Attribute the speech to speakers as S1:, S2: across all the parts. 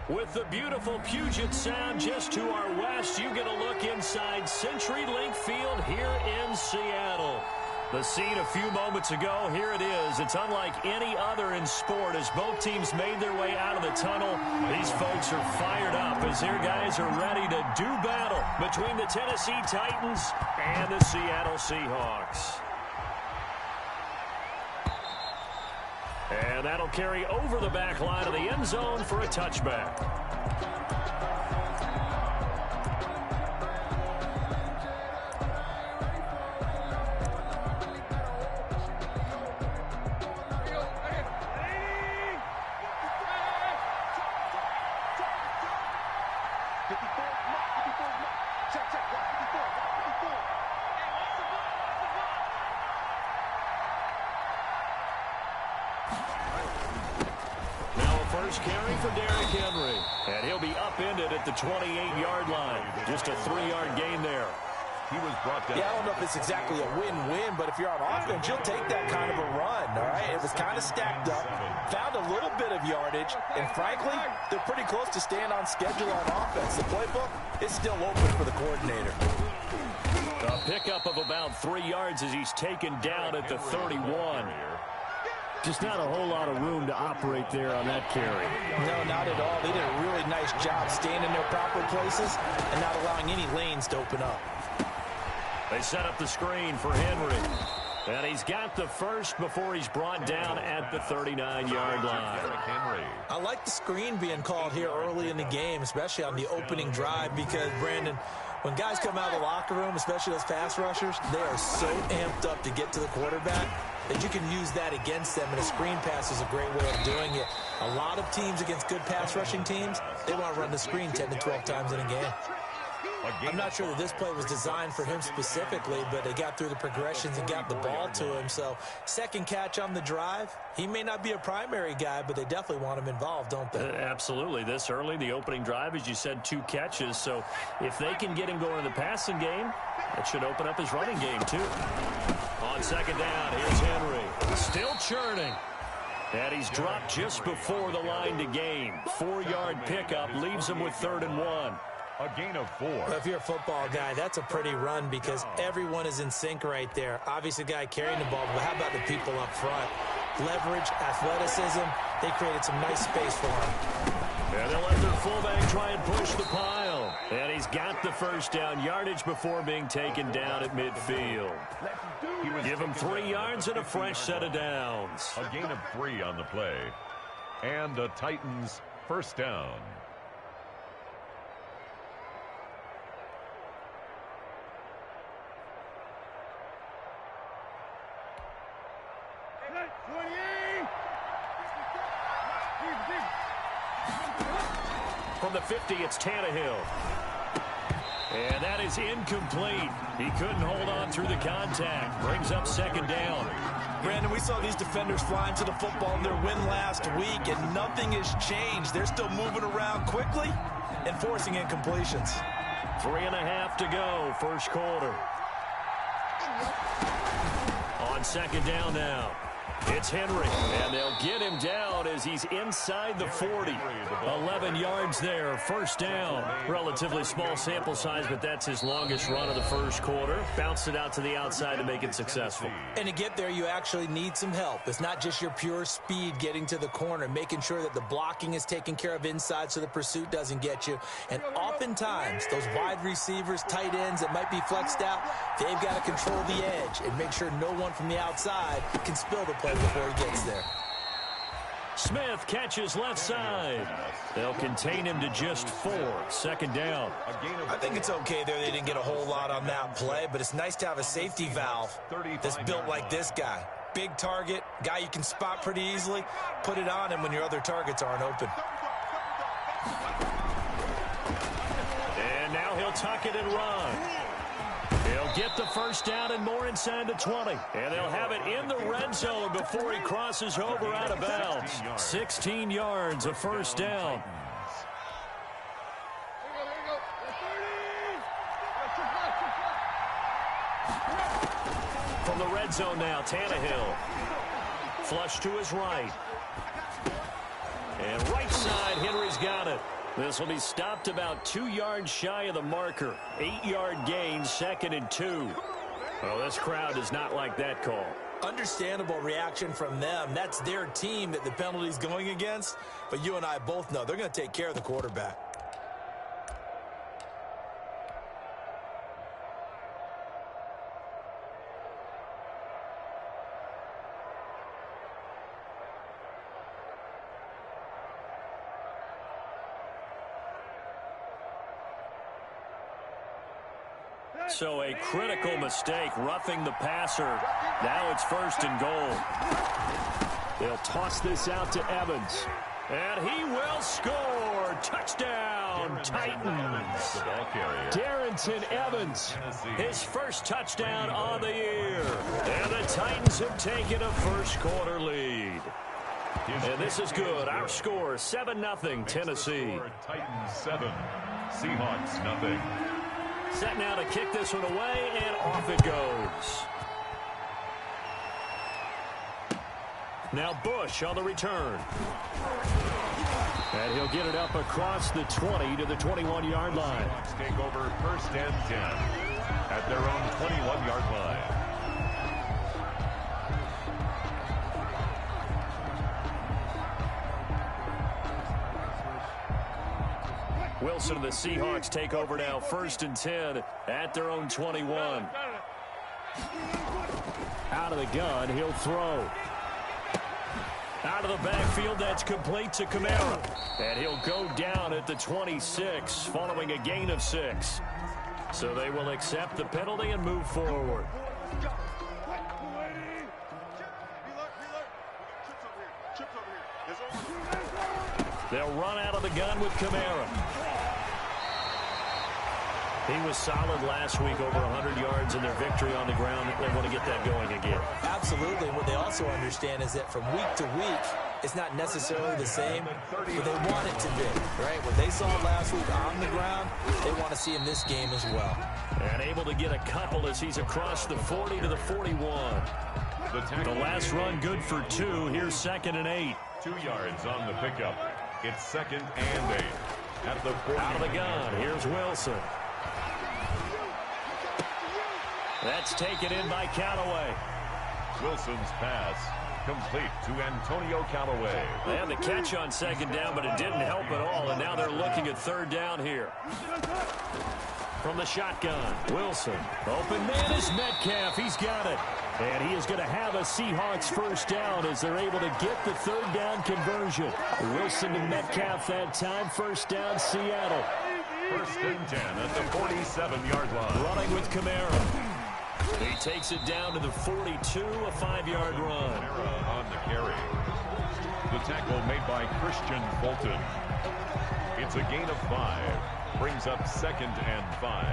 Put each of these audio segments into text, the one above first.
S1: With the beautiful Puget Sound just to our west, you get a look inside CenturyLink Field here in Seattle. The scene a few moments ago, here it is. It's unlike any other in sport as both teams made their way out of the tunnel. These folks are fired up as their guys are ready to do battle between the Tennessee Titans and the Seattle Seahawks. And that'll carry over the back line of the end zone for a touchback. Carry for Derrick Henry, and he'll be upended at the 28-yard line. Just a 3-yard gain there.
S2: He was brought down.
S3: Yeah, I don't know if it's exactly a win-win, but if you're on offense, you'll take that kind of a run, all right? It was kind of stacked up, found a little bit of yardage, and frankly, they're pretty close to staying on schedule on offense. The playbook is still open for the coordinator.
S1: A pickup of about 3 yards as he's taken down at the 31. Just not a whole lot of room to operate there on that carry.
S3: No, not at all. They did a really nice job staying in their proper places and not allowing any lanes to open up.
S1: They set up the screen for Henry. And he's got the first before he's brought down at the 39-yard line.
S3: I like the screen being called here early in the game, especially on the opening drive, because, Brandon, when guys come out of the locker room, especially those pass rushers, they are so amped up to get to the quarterback that you can use that against them, and a screen pass is a great way of doing it. A lot of teams against good pass rushing teams, they want to run the screen 10 to 12 times in a game. I'm not sure that this play was designed for him specifically, but they got through the progressions and got the ball to him. So second catch on the drive. He may not be a primary guy, but they definitely want him involved, don't they?
S1: Absolutely. This early, the opening drive, as you said, 2 catches. So if they can get him going in the passing game, that should open up his running game too. On second down, here's Henry. Still churning. And he's dropped just before the line to gain. 4-yard pickup leaves him with 3rd and 1.
S2: A gain of 4.
S3: Well, if you're a football guy, that's a pretty run because everyone is in sync right there. Obviously, the guy carrying the ball, but how about the people up front? Leverage, athleticism, they created some nice space for him.
S1: And they'll let their fullback try and push the pile. And he's got the first down yardage before being taken down at midfield. Give him 3 yards and a fresh set of downs.
S2: A gain of 3 on the play. And the Titans' first down.
S1: From the 50, it's Tannehill. And that is incomplete. He couldn't hold on through the contact. Brings up second down.
S3: Brandon, we saw these defenders flying to the football in their win last week, and nothing has changed. They're still moving around quickly and forcing incompletions.
S1: 3.5 to go, first quarter. On second down now. It's Henry, and they'll get him down as he's inside the 40. 11 yards there, first down. Relatively small sample size, but that's his longest run of the first quarter. Bounced it out to the outside to make it successful.
S3: And to get there, you actually need some help. It's not just your pure speed getting to the corner, making sure that the blocking is taken care of inside so the pursuit doesn't get you. And oftentimes, those wide receivers, tight ends that might be flexed out, they've got to control the edge and make sure no one from the outside can spill the play before he gets there.
S1: Smith catches left side. They'll contain him to just 4. Second down.
S3: I think it's okay there. They didn't get a whole lot on that play, but it's nice to have a safety valve that's built like this guy. Big target, guy you can spot pretty easily. Put it on him when your other targets aren't open.
S1: And now he'll tuck it and run. He'll get the first down and more inside the 20. And they'll have it in the red zone before he crosses over out of bounds. 16 yards, a first down. From the red zone now, Tannehill. Flush to his right. And right side, Henry's got it. This will be stopped about 2 yards shy of the marker. 8-yard gain, 2nd and 2. Well, this crowd does not like that call.
S3: Understandable reaction from them. That's their team that the penalty's going against. But you and I both know they're going to take care of the quarterback.
S1: So a critical mistake, roughing the passer. Now it's 1st and goal. They'll toss this out to Evans. And he will score. Touchdown, Titans. Darrington Evans, his first touchdown on the year. And the Titans have taken a first-quarter lead. And this is good. Our score, 7-0, Tennessee.
S2: Titans 7, Seahawks nothing.
S1: Set now to kick this one away, and off it goes. Now Bush on the return. And he'll get it up across the 20 to the 21-yard line.
S2: Seahawks take over 1st and 10 at their own 21-yard line.
S1: Wilson and the Seahawks take over now, 1st and 10 at their own 21. Out of the gun, he'll throw. Out of the backfield, that's complete to Kamara. And he'll go down at the 26 following a gain of 6. So they will accept the penalty and move forward. They'll run out of the gun with Kamara. He was solid last week, over 100 yards in their victory on the ground. They want to get that going again.
S3: Absolutely. What they also understand is that from week to week, it's not necessarily the same, but they want it to be, right? What they saw last week on the ground, they want to see in this game as well.
S1: And able to get a couple as he's across the 40 to the 41. The last run good for 2. Here's 2nd and 8.
S2: 2 yards on the pickup. It's 2nd and 8 at the 40.
S1: Out of the gun. Here's Wilson. That's taken in by Callaway.
S2: Wilson's pass complete to Antonio Callaway.
S1: They had the catch on 2nd down, but it didn't help at all, and now they're looking at 3rd down here. From the shotgun, Wilson. Open man is Metcalf. He's got it. And he is going to have a Seahawks first down as they're able to get the 3rd down conversion. Wilson to Metcalf that time. First down, Seattle.
S2: 1st and 10 at the 47-yard line.
S1: Running with Kamara. He takes it down to the 42, a 5-yard run.
S2: Kamara on the carry. The tackle made by Christian Fulton. It's a gain of 5. Brings up 2nd and 5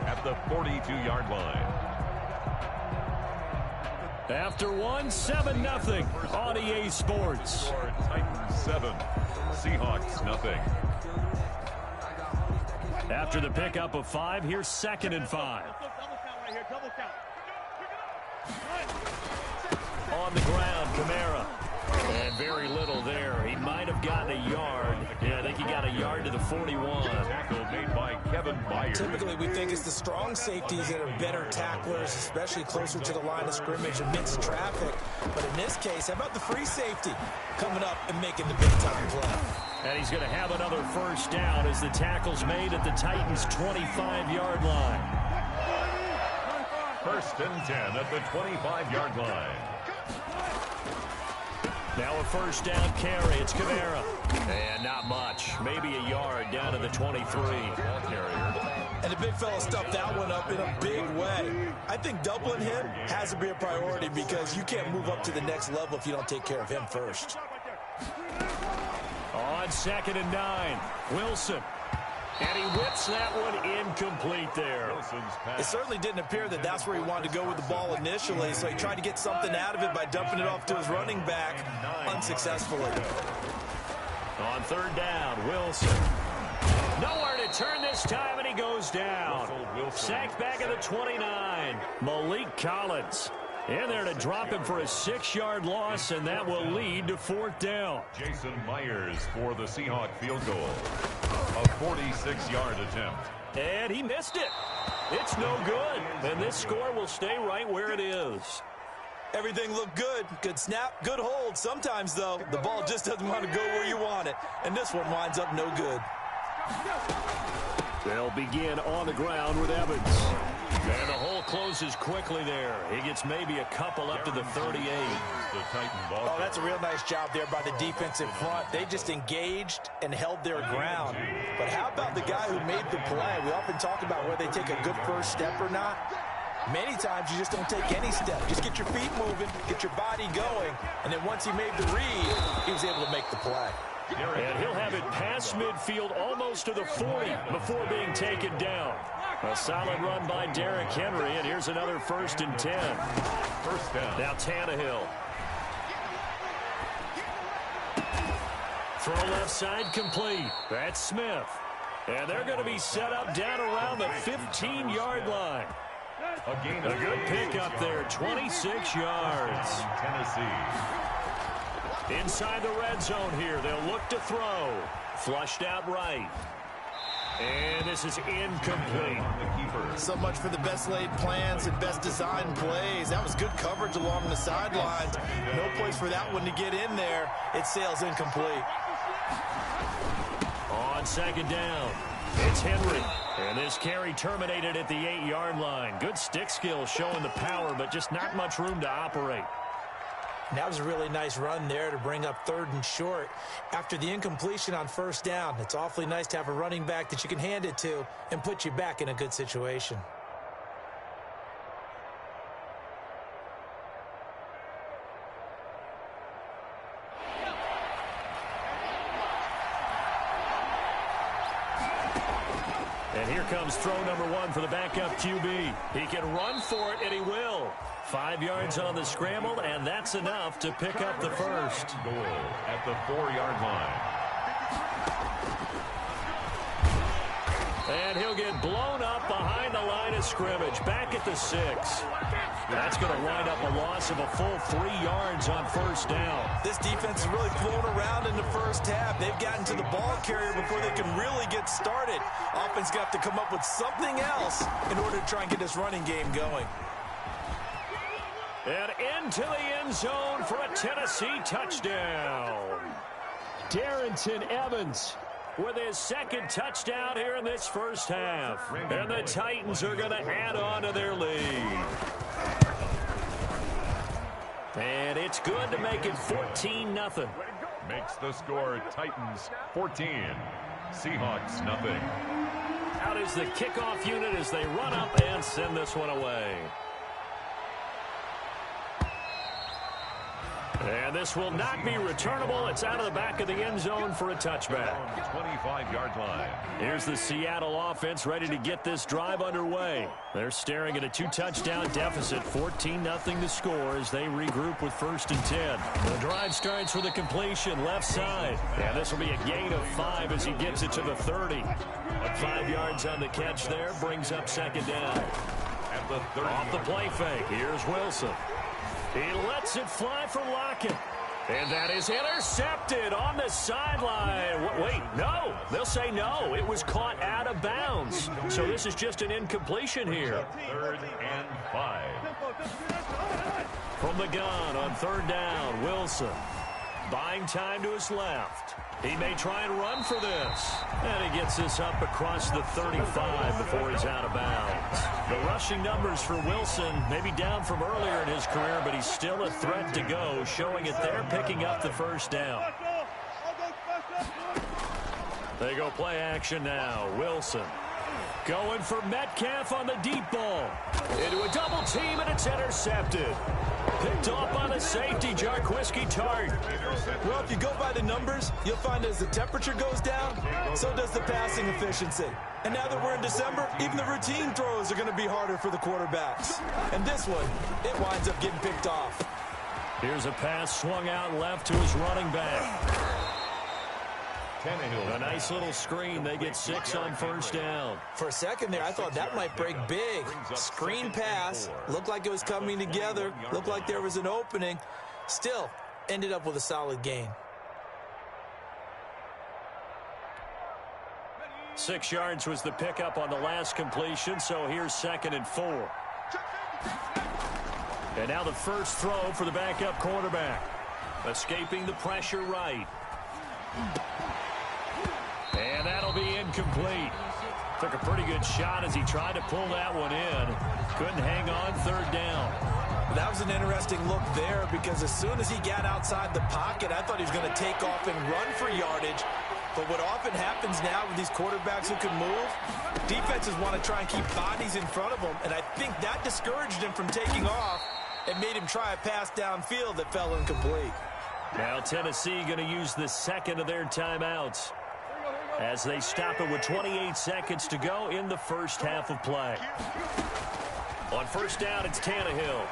S2: at the 42-yard line.
S1: After 1, 7-0 on EA Sports.
S2: Titans 7, Seahawks nothing.
S1: After the pickup of 5, here's 2nd and 5. On the ground, Kamara. And very little there. He might have gotten a yard. Yeah, I think he got a yard to the 41.
S2: Tackle made by Kevin Byard.
S3: Typically, we think it's the strong safeties that are better tacklers, especially closer to the line of scrimmage amidst traffic. But in this case, how about the free safety coming up and making the big-time play?
S1: And he's going to have another first down as the tackle's made at the Titans' 25-yard line.
S2: 1st and 10 at the 25-yard line.
S1: Now a first down carry. It's Kamara. And not much. Maybe a yard down to the 23.
S3: And the big fella stuffed that one up in a big way. I think doubling him has to be a priority because you can't move up to the next level if you don't take care of him first.
S1: On 2nd and 9, Wilson. And he whips that one incomplete there.
S3: It certainly didn't appear that that's where he wanted to go with the ball initially, so he tried to get something out of it by dumping it off to his running back unsuccessfully.
S1: On 3rd down, Wilson. Nowhere to turn this time, and he goes down. Sacked back at the 29. Malik Collins. In there to drop him for a 6-yard loss, and that will lead to 4th down.
S2: Jason Myers for the Seahawk field goal. A 46-yard attempt.
S1: And he missed it. It's no good. And this score will stay right where it is.
S3: Everything looked good. Good snap, good hold. Sometimes, though, the ball just doesn't want to go where you want it. And this one winds up no good.
S1: They'll begin on the ground with Evans. And the hole closes quickly there. He gets maybe a couple up to the 38.
S2: The Titan ball.
S3: Oh, that's a real nice job there by the defensive front. They just engaged and held their ground. But how about the guy who made the play? We often talk about whether they take a good first step or not. Many times you just don't take any step. Just get your feet moving, get your body going, and then once he made the read, he was able to make the play.
S1: And he'll have it past midfield almost to the 40 before being taken down. A solid run by Derrick Henry, and here's another 1st and 10.
S2: First down.
S1: Now Tannehill. Throw left side complete. That's Smith. And they're going to be set up down around the 15-yard line. A good pickup there, 26 yards.
S2: Tennessee.
S1: Inside the red zone here, they'll look to throw. Flushed out right. And this is incomplete.
S3: So much for the best laid plans and best designed plays. That was good coverage along the sidelines. No place for that one to get in there. It sails incomplete.
S1: On 2nd down, it's Henry. And this carry terminated at the 8-yard line. Good stick skill showing the power, but just not much room to operate.
S3: And that was a really nice run there to bring up 3rd and short. After the incompletion on 1st down, it's awfully nice to have a running back that you can hand it to and put you back in a good situation.
S1: And here comes throw number 1 for the backup QB. He can run for it, and he will. 5 yards on the scramble, and that's enough to pick up the first.
S2: Goal at the 4-yard line.
S1: And he'll get blown up behind the line of scrimmage, back at the 6. That's going to wind up a loss of a full 3 yards on 1st down.
S3: This defense is really flown around in the first half. They've gotten to the ball carrier before they can really get started. Offense got to come up with something else in order to try and get this running game going.
S1: And into the end zone for a Tennessee touchdown. Darrington Evans with his 2nd touchdown here in this first half. And the Titans are going to add on to their lead. And it's good to make it 14-0.
S2: Makes the score Titans 14. Seahawks nothing.
S1: Out is the kickoff unit as they run up and send this one away. And this will not be returnable. It's out of the back of the end zone for a touchback.
S2: 25-yard line.
S1: Here's the Seattle offense ready to get this drive underway. They're staring at a 2-touchdown deficit, 14-0 to score as they regroup with 1st and 10. The drive starts with a completion left side. And this will be a gain of 5 as he gets it to the 30. 5 yards on the catch there brings up 2nd down.
S2: At the 30.
S1: Off the play fake, here's Wilson. He lets it fly for Lockett. And that is intercepted on the sideline. Wait, no. They'll say no. It was caught out of bounds. So this is just an incompletion here.
S2: 3rd and 5.
S1: From the gun on 3rd down, Wilson. Buying time to his left. He may try and run for this. And he gets this up across the 35 before he's out of bounds. The rushing numbers for Wilson may be down from earlier in his career, but he's still a threat to go, showing it there, picking up the 1st down. They go play action now. Wilson going for Metcalf on the deep ball. Into a double team, and it's intercepted. Picked off by the safety, Jarquiski Tart.
S3: Well, if you go by the numbers, you'll find as the temperature goes down, so does the passing efficiency. And now that we're in December, even the routine throws are going to be harder for the quarterbacks. And this one, it winds up getting picked off.
S1: Here's a pass swung out left to his running back.
S2: Tannehill.
S1: A nice little screen. They get 6 on first down.
S3: For a second there, I thought that might break big. Screen pass. Looked like it was coming together. Looked like there was an opening. Still, ended up with a solid gain.
S1: 6 yards was the pickup on the last completion, so here's 2nd and 4. And now the first throw for the backup quarterback. Escaping the pressure right. And that'll be incomplete. Took a pretty good shot as he tried to pull that one in. Couldn't hang on 3rd down.
S3: That was an interesting look there because as soon as he got outside the pocket, I thought he was going to take off and run for yardage. But what often happens now with these quarterbacks who can move, defenses want to try and keep bodies in front of them, and I think that discouraged him from taking off and made him try a pass downfield that fell incomplete.
S1: Now Tennessee going to use the 2nd of their timeouts as they stop it with 28 seconds to go in the first half of play. On first down, it's Tannehill.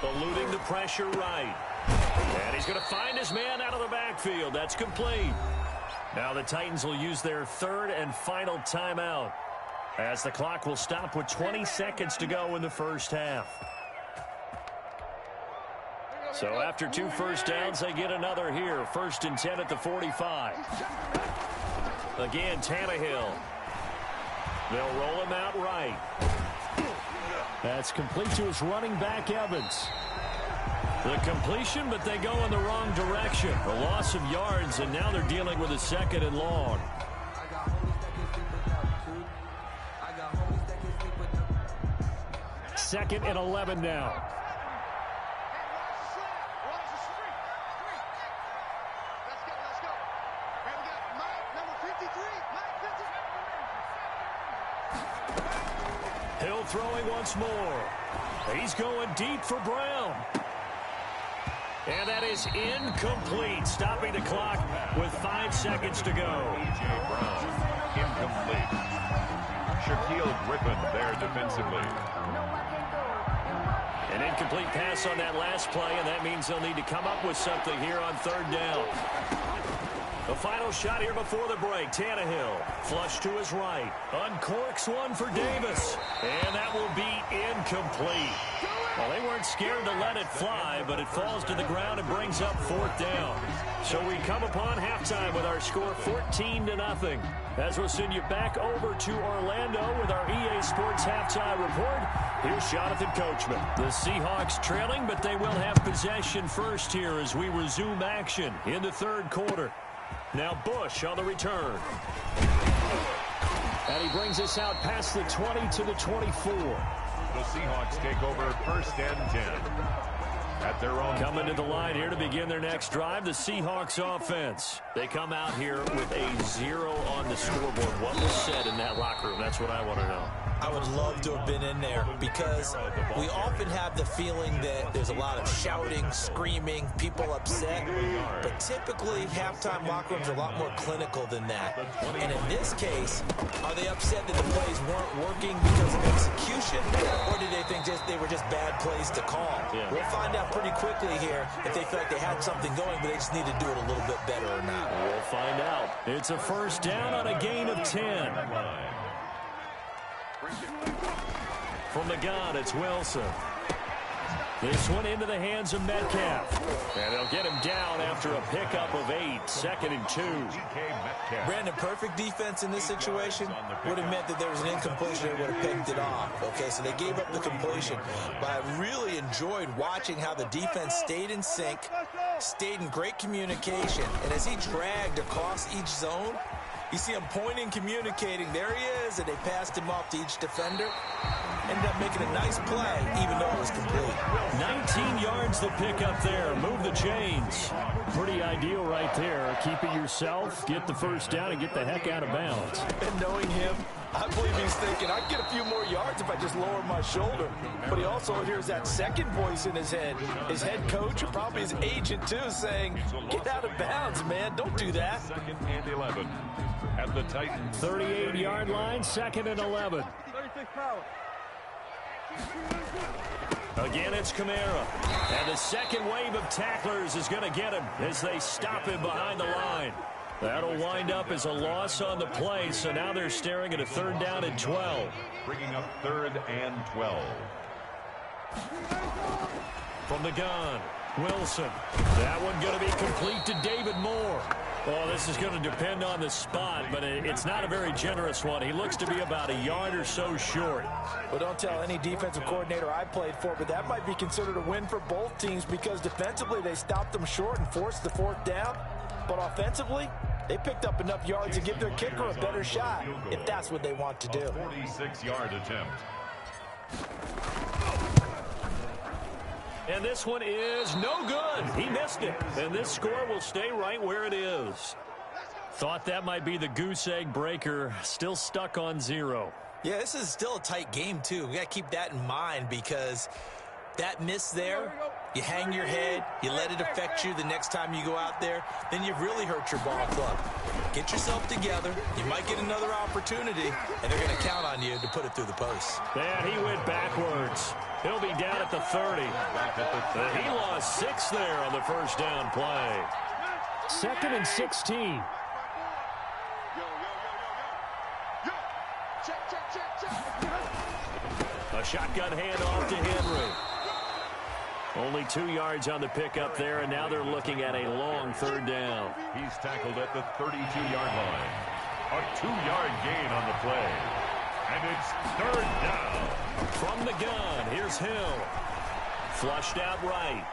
S1: Eluding the pressure right. And he's going to find his man out of the backfield. That's complete. Now the Titans will use their 3rd and final timeout as the clock will stop with 20 seconds to go in the first half. So after 2 first downs, they get another here. 1st and 10 at the 45. Again, Tannehill. They'll roll him out right. That's complete to his running back, Evans. The completion, but they go in the wrong direction. A loss of yards, and now they're dealing with a 2nd and long. 2nd and 11 now. Hill throwing once more. He's going deep for Brown. And that is incomplete, stopping the clock with 5 seconds to go.
S2: A.J. Brown, incomplete. Shaquille Griffin there defensively.
S1: An incomplete pass on that last play, and that means they'll need to come up with something here on 3rd down. The final shot here before the break. Tannehill, flush to his right. Uncorks one for Davis. And that will be incomplete. Well, they weren't scared to let it fly, but it falls to the ground and brings up 4th down. So we come upon halftime with our score 14-0. As we'll send you back over to Orlando with our EA Sports halftime report. Here's Jonathan Coachman. The Seahawks trailing, but they will have possession first here as we resume action in the 3rd quarter. Now Bush on the return. And he brings us out past the 20 to the 24.
S2: The Seahawks take over 1st and 10. At their own.
S1: Coming to the line here to begin their next drive, the Seahawks offense. They come out here with a 0 on the scoreboard. What was said in that locker room? That's what I want to know.
S3: I would love to have been in there because we often have the feeling that there's a lot of shouting, screaming, people upset. But typically, halftime locker rooms are a lot more clinical than that. And in this case, are they upset that the plays weren't working because of execution? Or did they think they were just bad plays to call?
S1: Yeah.
S3: We'll find out pretty quickly here if they feel like they had something going, but they just need to do it a little bit better or not.
S1: We'll find out. It's a 1st down on a gain of 10. From the gun, it's Wilson. This one into the hands of Metcalf. And they'll get him down after a pickup of 8. 2nd and 2.
S3: Brandon, perfect defense in this situation would have meant that there was an incompletion. They would have picked it off. Okay, so they gave up the completion. But I really enjoyed watching how the defense stayed in sync, stayed in great communication. And as he dragged across each zone, you see him pointing, communicating. There he is, and they passed him off to each defender. Ended up making a nice play, even though it was complete.
S1: 19 yards to pick up there. Move the chains. Pretty ideal right there. Keep it yourself, get the 1st down, and get the heck out of bounds.
S3: And knowing him, I believe he's thinking, I can get a few more yards if I just lower my shoulder. But he also hears that second voice in his head. His head coach, or probably his agent too, saying, get out of bounds, man. Don't do that.
S2: 2nd and 11. At the Titans.
S1: 38-yard line, 2nd and 11. Again, it's Kamara. And the second wave of tacklers is going to get him as they stop him behind the line. That'll wind up as a loss on the play, so now they're staring at a 3rd down and 12.
S2: Bringing up 3rd and 12.
S1: From the gun, Wilson. That one going to be complete to David Moore. Well, this is going to depend on the spot, but it's not a very generous one. He looks to be about a yard or so short.
S3: Well, don't tell any defensive coordinator I played for, but that might be considered a win for both teams because defensively they stopped them short and forced the 4th down. But offensively, they picked up enough yards to give their kicker a better shot if that's what they want to do.
S2: 46-yard attempt.
S1: And this one is no good. He missed it. And this score will stay right where it is. Thought that might be the goose egg breaker. Still stuck on 0.
S3: Yeah, this is still a tight game, too. We got to keep that in mind because that miss there, you hang your head, you let it affect you the next time you go out there, then you've really hurt your ball club. Get yourself together. You might get another opportunity, and they're going to count on you to put it through the post.
S1: And he went backwards. He'll be down at the 30. He lost 6 there on the 1st down play. 2nd and 16. A shotgun handoff to Henry. Only 2 yards on the pickup there, and now they're looking at a long 3rd down.
S2: He's tackled at the 32-yard line. A 2-yard gain on the play. And it's 3rd down.
S1: From the gun, here's Hill. Flushed out right.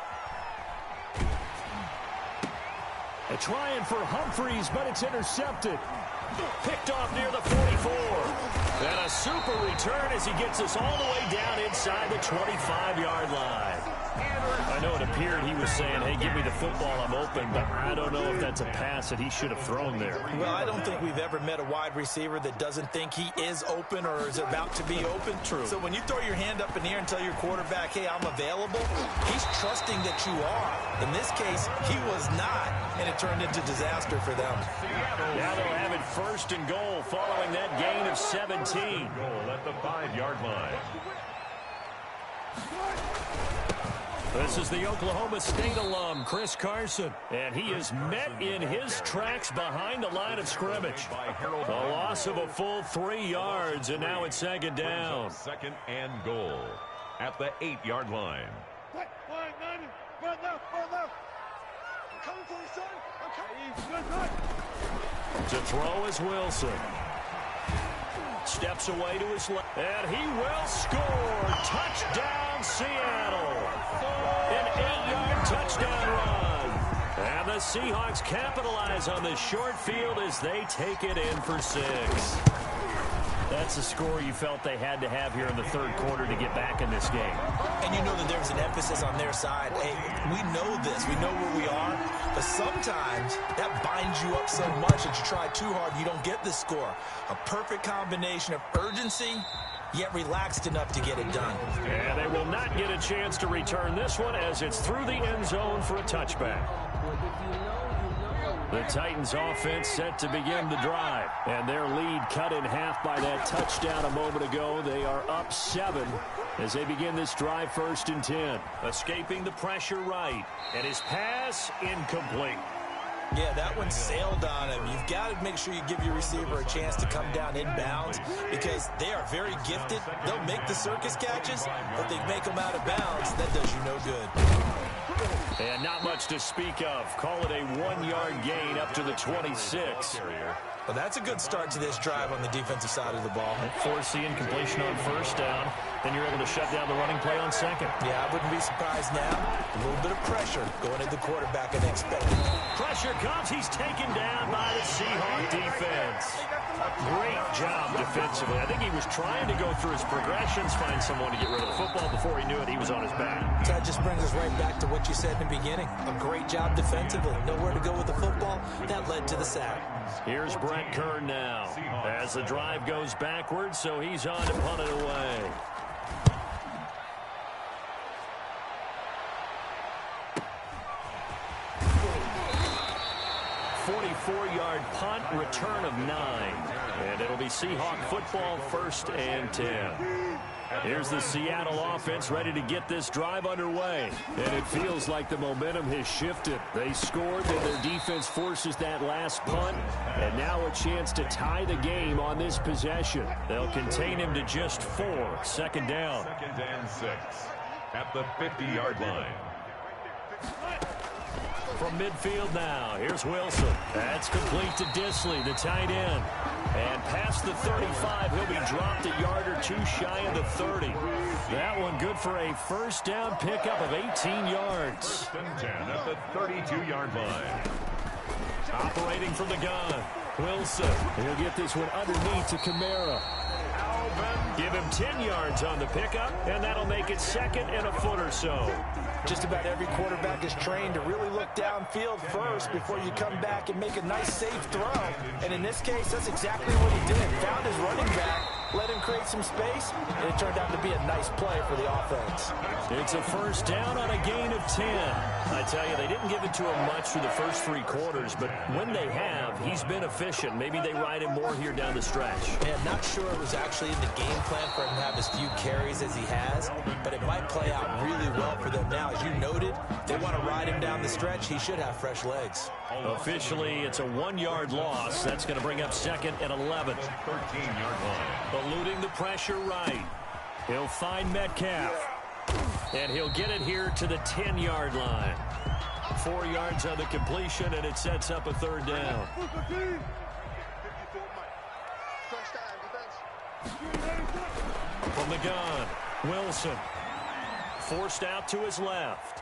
S1: They're trying for Humphreys, but it's intercepted. Picked off near the 44. And a super return as he gets us all the way down inside the 25-yard line. I know it appeared he was saying, hey, give me the football, I'm open, but I don't know if that's a pass that he should have thrown there.
S3: Well, I don't think we've ever met a wide receiver that doesn't think he is open or is about to be open.
S1: True.
S3: So when you throw your hand up in the air and tell your quarterback, hey, I'm available, he's trusting that you are. In this case, he was not, and it turned into disaster for them.
S1: Now they'll have it 1st and goal following that gain of 17.
S2: Goal at the 5-yard line.
S1: This is the Oklahoma State alum, Chris Carson. And he is met in his tracks behind the line of scrimmage. A loss of a full 3 yards, and now it's 2nd down.
S2: 2nd and goal at the 8-yard line.
S1: To throw is Wilson. Steps away to his left, and he will score. Touchdown, Seattle. An 8-yard touchdown run. And the Seahawks capitalize on the short field as they take it in for 6. That's a score you felt they had to have here in the 3rd quarter to get back in this game.
S3: And you know that there's an emphasis on their side. Hey, we know this. We know where we are. But sometimes that binds you up so much that you try too hard, you don't get the score. A perfect combination of urgency, yet relaxed enough to get it done.
S1: And they will not get a chance to return this one as it's through the end zone for a touchback. The Titans offense set to begin the drive. And their lead cut in half by that touchdown a moment ago. They are up 7 as they begin this drive 1st and 10. Escaping the pressure right. And his pass incomplete.
S3: Yeah, that one sailed on him. You've got to make sure you give your receiver a chance to come down inbounds because they are very gifted. They'll make the circus catches, but they make them out of bounds. That does you no good.
S1: And not much to speak of. Call it a 1-yard gain up to the 26.
S3: Well, that's a good start to this drive on the defensive side of the ball.
S1: Force the incompletion on 1st down. Then you're able to shut down the running play on 2nd.
S3: Yeah, I wouldn't be surprised now. A little bit of pressure going at the quarterback unexpected.
S1: Pressure comes. He's taken down by the Seahawk defense. Great job defensively. I think he was trying to go through his progressions, find someone to get rid of the football. Before he knew it, he was on his back.
S3: So that just brings us right back to what you said in the beginning. A great job defensively. Nowhere to go with the football. That led to the sack.
S1: Here's Brent Kern now as the drive goes backwards, so he's on to punt it away. .44-yard punt, return of 9. And it'll be Seahawk football, 1st and 10. Here's the Seattle offense ready to get this drive underway. And it feels like the momentum has shifted. They scored, then their defense forces that last punt. And now a chance to tie the game on this possession. They'll contain him to just 4. 2nd down.
S2: 2nd and 6 at the 50-yard line.
S1: From midfield now, here's Wilson. That's complete to Disley, the tight end. And past the 35, he'll be dropped a yard or two shy of the 30. That one good for a 1st down pickup of 18 yards.
S2: 1st and 10 at the 32-yard line.
S1: Operating from the gun, Wilson. He'll get this one underneath to Kamara. Give him 10 yards on the pickup, and that'll make it 2nd and a foot or so.
S3: Just about every quarterback is trained to really look downfield first before you come back and make a nice, safe throw. And in this case, that's exactly what he did. Found his running back, let him create some space, and it turned out to be a nice play for the offense.
S1: It's a 1st down on a gain of 10. I tell you, they didn't give it to him much through the first 3 quarters, but when they have, he's been efficient. Maybe they ride him more here down the stretch.
S3: Yeah, not sure it was actually in the game plan for him to have as few carries as he has, but it might play out really well for them now. As you noted, if they want to ride him down the stretch, he should have fresh legs.
S1: Officially, it's a 1-yard loss. That's going to bring up 2nd and 11.
S2: 13-yard line.
S1: Eluding the pressure right. He'll find Metcalf. And he'll get it here to the 10-yard line. 4 yards on the completion, and it sets up a 3rd down. From the gun, Wilson. Forced out to his left.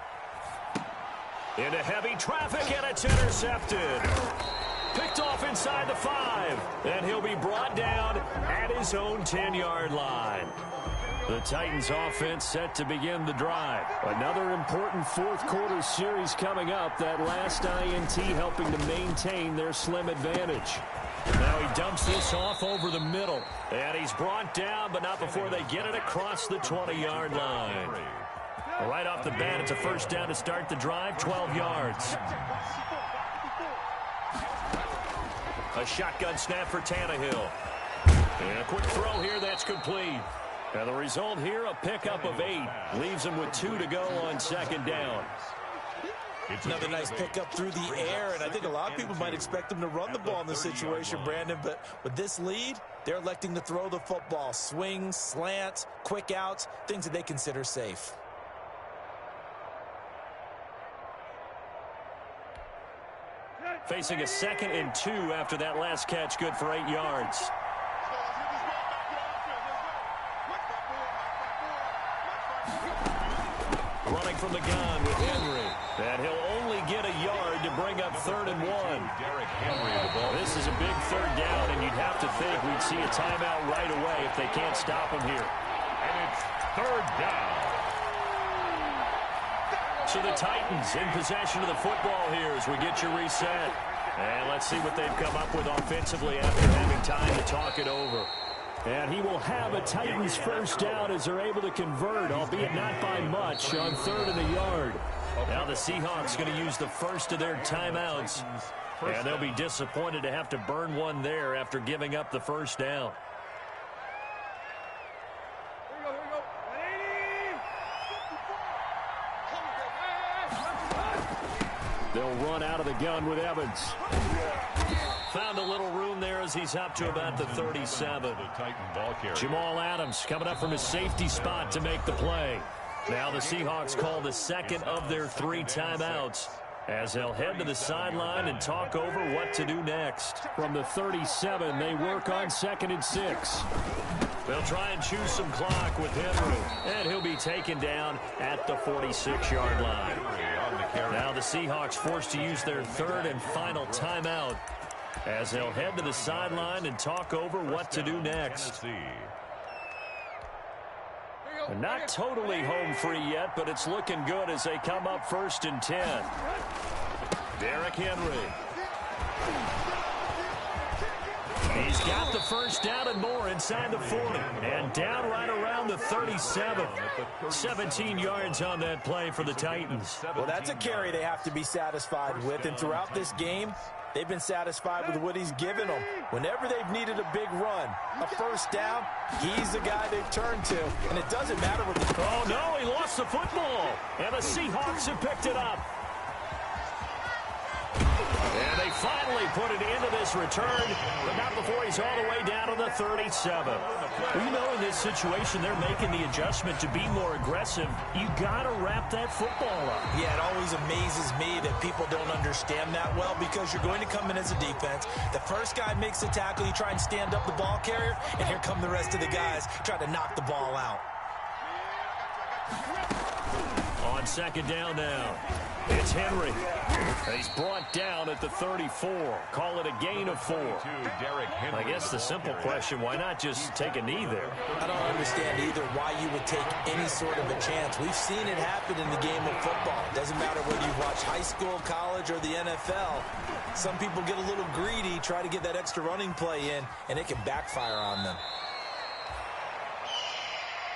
S1: Into heavy traffic, and it's intercepted. Picked off inside the 5. And he'll be brought down at his own 10-yard line. The Titans offense set to begin the drive. Another important 4th quarter series coming up. That last INT helping to maintain their slim advantage. Now he dumps this off over the middle. And he's brought down, but not before they get it across the 20-yard line. Right off the bat, it's a 1st down to start the drive, 12 yards. A shotgun snap for Tannehill. And a quick throw here that's complete. And the result here, a pickup of 8. Leaves him with 2 to go on 2nd down.
S3: It's another nice pickup through the air, and I think a lot of people might expect them to run the ball in this situation, Brandon, but with this lead, they're electing to throw the football. Swings, slants, quick outs, things that they consider safe.
S1: Facing a 2nd and 2 after that last catch, good for 8 yards. Running from the gun with Henry. And he'll only get a yard to bring up 3rd and 1. This is a big 3rd down, and you'd have to think we'd see a timeout right away if they can't stop him here.
S2: And it's 3rd down.
S1: So the Titans in possession of the football here as we get you reset. And let's see what they've come up with offensively after having time to talk it over. And he will have a Titans 1st down as they're able to convert, albeit not by much, on 3rd and a yard. Now the Seahawks going to use the first of their timeouts. And they'll be disappointed to have to burn one there after giving up the 1st down. They'll run out of the gun with Evans. Found a little room there as he's up to about the 37. Jamal Adams coming up from his safety spot to make the play. Now the Seahawks call the 2nd of their 3 timeouts as they'll head to the sideline and talk over what to do next. From the 37, they work on 2nd and 6. They'll try and choose some clock with Henry, and he'll be taken down at the 46-yard line. Now the Seahawks forced to use their 3rd and final timeout as they'll head to the sideline and talk over what to do next. Not totally home free yet, but it's looking good as they come up 1st and 10. Derrick Henry. He's got the 1st down and more inside the 40. And down right around the 37. 17 yards on that play for the Titans.
S3: Well, that's a carry they have to be satisfied with. And throughout this game, They've been satisfied with what he's given them. Whenever they've needed a big run, a first down, he's the guy they've turned to. And it doesn't matter what the...
S1: Oh, no, he lost the football. And the Seahawks have picked it up. And they finally put it into this return, but not before he's all the way down to the 37. Well, you know, in this situation, they're making the adjustment to be more aggressive. You got to wrap that football up.
S3: Yeah, it always amazes me that people don't understand that well, because you're going to come in as a defense. The first guy makes the tackle, you try and stand up the ball carrier, and here come the rest of the guys trying to knock the ball out.
S1: On second down now, it's Henry. He's brought down at the 34. Call it a gain of 4. I guess the simple question, why not just take a knee there?
S3: I don't understand either why you would take any sort of a chance. We've seen it happen in the game of football. It doesn't matter whether you watch high school, college, or the NFL. Some people get a little greedy, try to get that extra running play in, and it can backfire on them.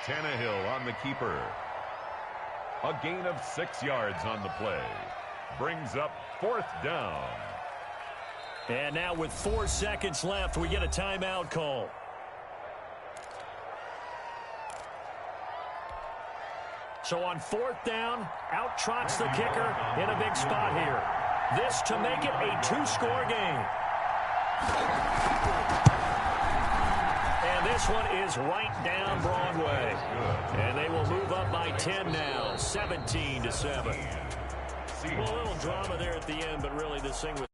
S2: Tannehill on the keeper. A gain of 6 yards on the play. Brings up 4th down.
S1: And now with 4 seconds left, we get a timeout call. So on 4th down, out trots the kicker in a big spot here. This to make it a 2-score game. And this one is right down Broadway. And they will move up by 10 now, 17-7. Well, a little drama there at the end, but really this thing was